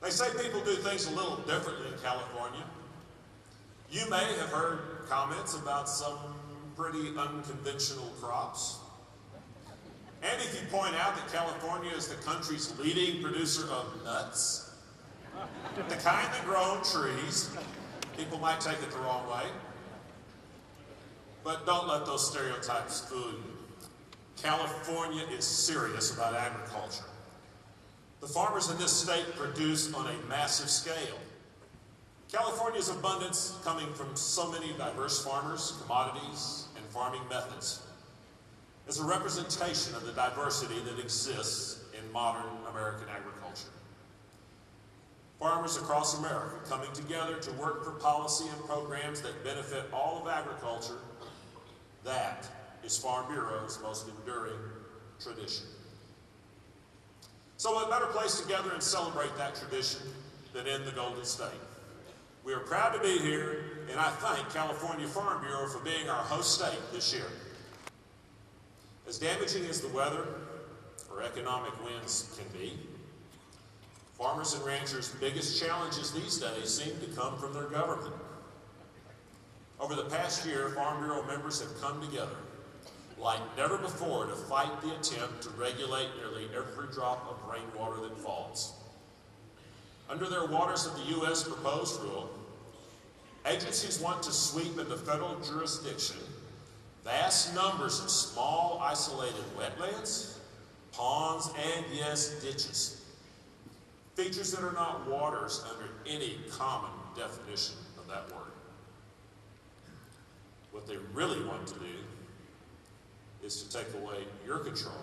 They say people do things a little differently in California. You may have heard comments about some pretty unconventional crops. And if you point out that California is the country's leading producer of nuts, the kind that grow on trees, people might take it the wrong way. But don't let those stereotypes fool you. California is serious about agriculture. The farmers in this state produce on a massive scale. California's abundance coming from so many diverse farmers, commodities, and farming methods is a representation of the diversity that exists in modern American agriculture. Farmers across America coming together to work for policy and programs that benefit all of agriculture, that is Farm Bureau's most enduring tradition. So what better place to gather and celebrate that tradition than in the Golden State? We are proud to be here, and I thank California Farm Bureau for being our host state this year. As damaging as the weather or economic winds can be, farmers and ranchers' biggest challenges these days seem to come from their government. Over the past year, Farm Bureau members have come together like never before to fight the attempt to regulate nearly every drop of rainwater that falls. Under their Waters of the U.S. proposed rule, agencies want to sweep into federal jurisdiction vast numbers of small, isolated wetlands, ponds, and yes, ditches. Features that are not waters under any common definition of that word. What they really want to do is to take away your control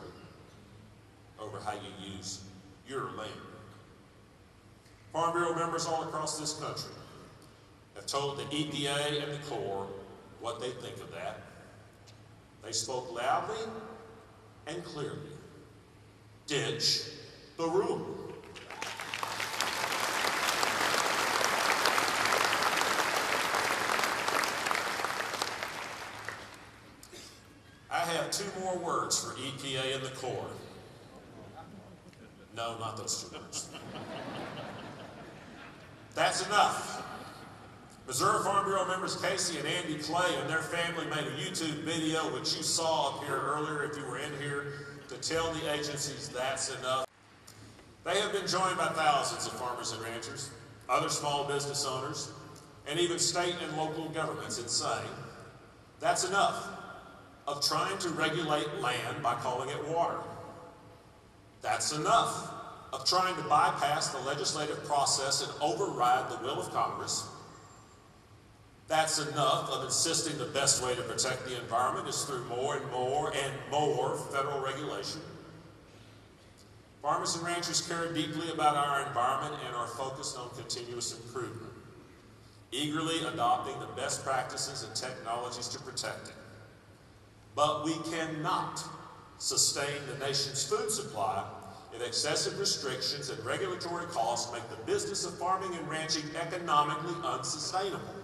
over how you use your land. Farm Bureau members all across this country have told the EPA and the Corps what they think of that. They spoke loudly and clearly. Ditch the rule. I have two more words for EPA and the Corps. No, not those two words. That's enough. Missouri Farm Bureau members Casey and Andy Clay and their family made a YouTube video, which you saw up here earlier if you were in here, to tell the agencies that's enough. They have been joined by thousands of farmers and ranchers, other small business owners, and even state and local governments in saying, that's enough of trying to regulate land by calling it water. That's enough of trying to bypass the legislative process and override the will of Congress. That's enough of insisting the best way to protect the environment is through more and more and more federal regulation. Farmers and ranchers care deeply about our environment and are focused on continuous improvement, eagerly adopting the best practices and technologies to protect it. But we cannot sustain the nation's food supply if excessive restrictions and regulatory costs make the business of farming and ranching economically unsustainable.